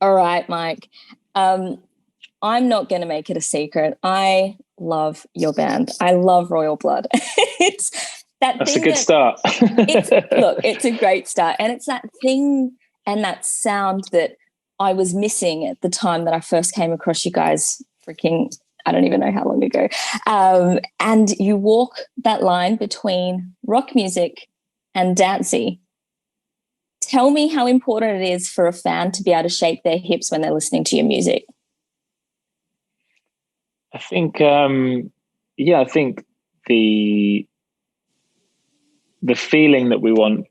All right, Mike. Um, I'm not going to make it a secret. I love your band. I love Royal Blood. It's that That's a thing good that start. it's look, it's a great start. And it's that thing and that sound that I was missing at the time that I first came across you guys freaking, I don't even know how long ago. And you walk that line between rock music and dancey. Tell me how important it is for a fan to be able to shake their hips when they're listening to your music. I think, yeah, I think the the feeling that we want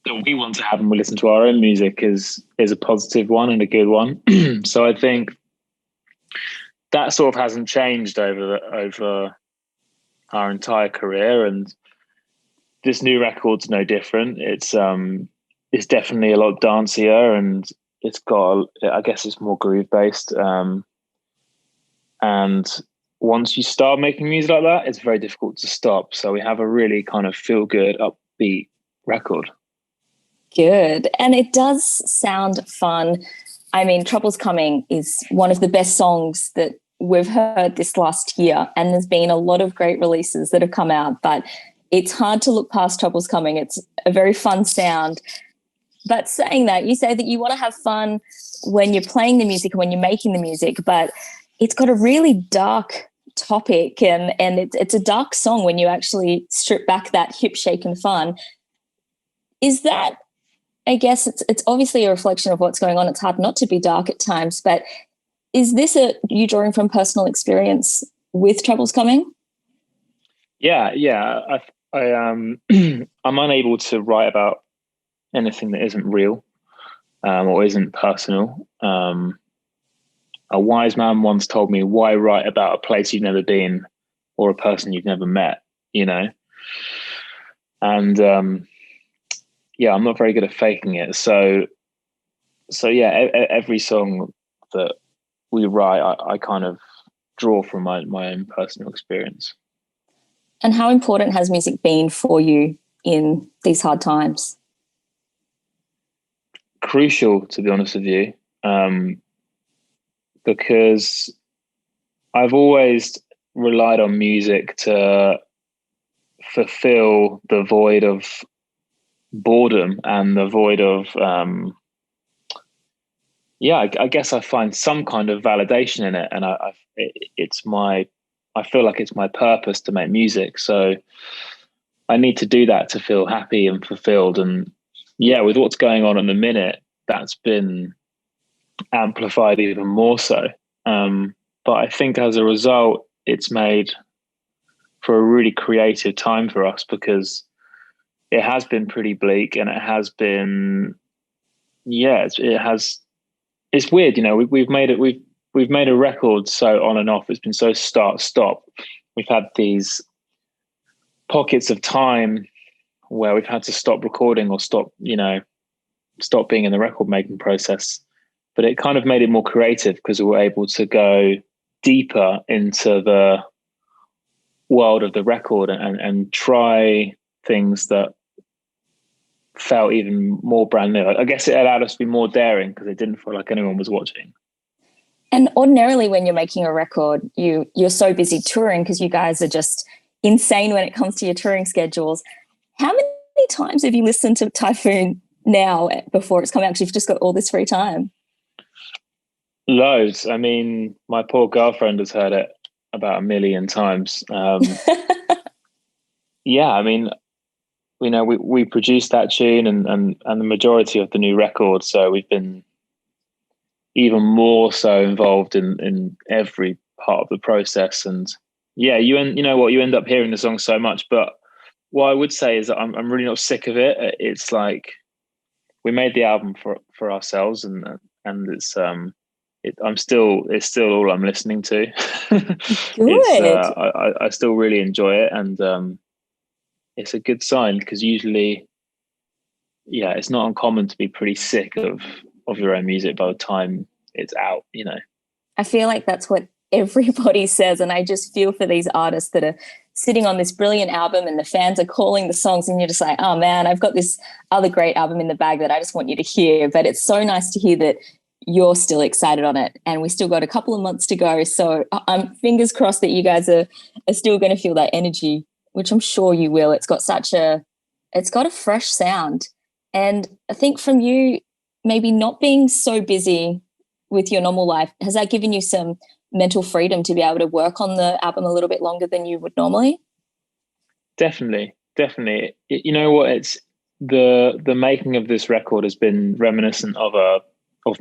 to have when we listen to our own music is a positive one and a good one. So I think that sort of hasn't changed over our entire career, and this new record's no different. It's definitely a lot dancier, and it's got, I guess it's more groove based. And once you start making music like that, it's very difficult to stop. So we have a really kind of feel good, upbeat record. Good. And it does sound fun. I mean, Trouble's Coming is one of the best songs that we've heard this last year. And there's been a lot of great releases that have come out, but it's hard to look past Trouble's Coming. It's a very fun sound. But saying that, you say that you want to have fun when you're playing the music and when you're making the music, but it's got a really dark topic, and it's a dark song when you actually strip back that hip shake and fun. Is that, I guess it's obviously a reflection of what's going on. It's hard not to be dark at times, but is this you drawing from personal experience with Troubles Coming? Yeah. I'm unable to write about anything that isn't real, or isn't personal. A wise man once told me, "Why write about a place you've never been or a person you've never met?" You know, and yeah, I'm not very good at faking it. So yeah, every song that we write, I kind of draw from my own personal experience. And how important has music been for you in these hard times? Crucial, to be honest with you, because I've always relied on music to fulfill the void of boredom and the void of yeah, I guess I find some kind of validation in it, and it's my, I feel like it's my purpose to make music. So I need to do that to feel happy and fulfilled. And yeah, with what's going on in the minute, that's been amplified even more so. But I think as a result, it's made for a really creative time for us, because it has been pretty bleak, and it has been, yeah, it has, it's weird, you know. We've made it. We've made a record so on and off. It's been so start stop. We've had these pockets of time where we've had to stop recording or stop, you know, stop being in the record making process. But it kind of made it more creative because we were able to go deeper into the world of the record, and try things that felt even more brand new. I guess it allowed us to be more daring because it didn't feel like anyone was watching. And ordinarily when you're making a record, you're so busy touring because you guys are just insane when it comes to your touring schedules. How many times have you listened to Typhoon now before it's come out? Because you've just got all this free time. Loads. I mean, my poor girlfriend has heard it about a million times. Yeah, I mean, you know, we produced that tune, and the majority of the new record. So we've been even more so involved in every part of the process. And yeah, you know what, you end up hearing the song so much. But what I would say is that I'm really not sick of it. It's like we made the album for ourselves, and it's still all I'm listening to. It's Good. I still really enjoy it, and it's a good sign, because usually, yeah, it's not uncommon to be pretty sick of your own music by the time it's out, you know. I feel like that's what everybody says. And I just feel for these artists that are sitting on this brilliant album and the fans are calling the songs, and you're just like, oh man, I've got this other great album in the bag that I just want you to hear. But it's so nice to hear that you're still excited on it, and we still got a couple of months to go. So I'm fingers crossed that you guys are still going to feel that energy, which I'm sure you will. It's got a fresh sound. And I think from you maybe not being so busy with your normal life, has that given you some mental freedom to be able to work on the album a little bit longer than you would normally? Definitely. You know what? It's the making of this record has been reminiscent of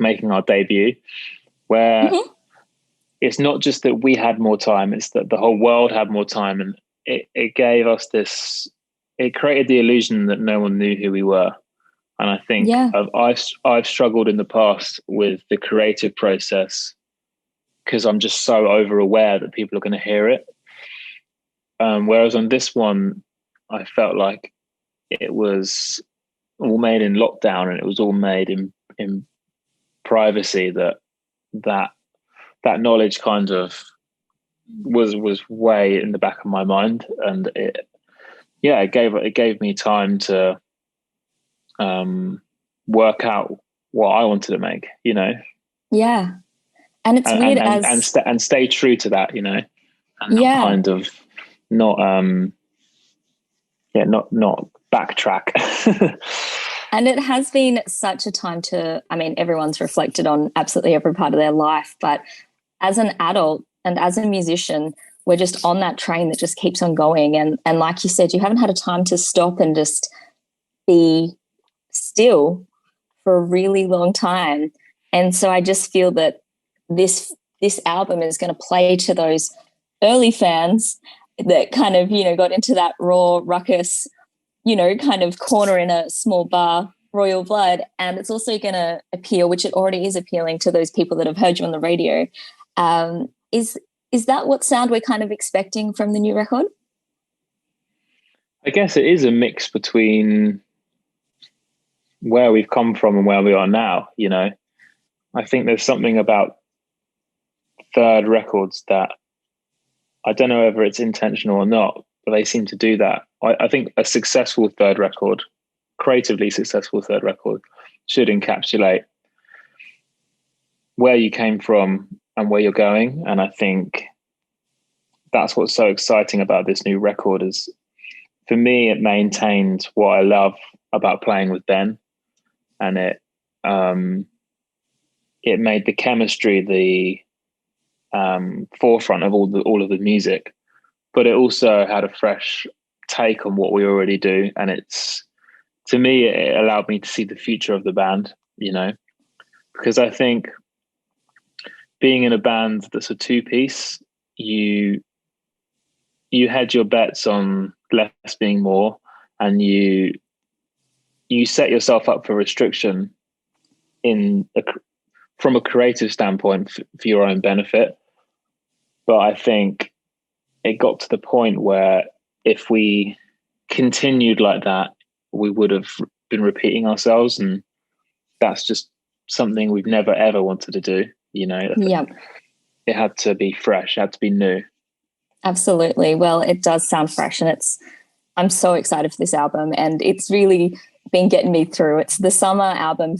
making our debut, where it's not just that we had more time, it's that the whole world had more time, and it gave us this. It created the illusion that no one knew who we were. And I think I've struggled in the past with the creative process because I'm just so over aware that people are going to hear it. Whereas on this one, I felt like it was all made in lockdown, and it was all made in privacy. That knowledge kind of was way in the back of my mind, and it gave me time to work out what I wanted to make, you know. Yeah. And it's weird and stay true to that, you know, and not kind of not backtrack. And it has been such a time everyone's reflected on absolutely every part of their life, but as an adult and as a musician, we're just on that train that just keeps on going. And like you said, you haven't had a time to stop and just be still for a really long time. And so I just feel that this album is going to play to those early fans that kind of, you know, got into that raw ruckus, you know, kind of corner in a small bar, Royal Blood. And it's also going to appeal, which it already is appealing, to those people that have heard you on the radio. Is that what sound we're kind of expecting from the new record? I guess it is a mix between where we've come from and where we are now, you know. I think there's something about third records that I don't know whether it's intentional or not, but they seem to do that. I think a successful third record, creatively successful third record, should encapsulate where you came from and where you're going. And I think that's what's so exciting about this new record is, for me, it maintained what I love about playing with Ben, and it made the chemistry the forefront of all of the music, but it also had a fresh take on what we already do. And to me, it allowed me to see the future of the band, you know, because I think being in a band that's a two-piece, you hedge your bets on less being more, and you set yourself up for restriction from a creative standpoint for your own benefit. But I think it got to the point where if we continued like that, we would have been repeating ourselves, and that's just something we've never ever wanted to do, you know. Yeah, it had to be fresh, it had to be new. Absolutely. Well, it does sound fresh, and I'm so excited for this album, and it's really been getting me through. It's the summer album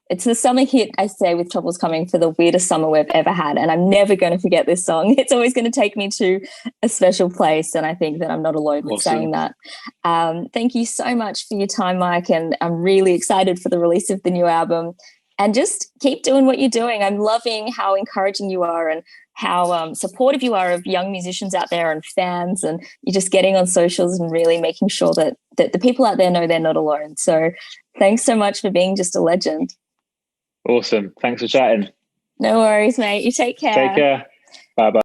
it's the summer hit, I say, with Trouble's Coming, for the weirdest summer we've ever had. And I'm never going to forget this song. It's always going to take me to a special place. And I think that I'm not alone with saying that. Thank you so much for your time, Mike. And I'm really excited for the release of the new album. And just keep doing what you're doing. I'm loving how encouraging you are, and how supportive you are of young musicians out there and fans. And you're just getting on socials and really making sure that the people out there know they're not alone. So thanks so much for being just a legend. Awesome. Thanks for chatting. No worries, mate. You take care. Take care. Bye-bye.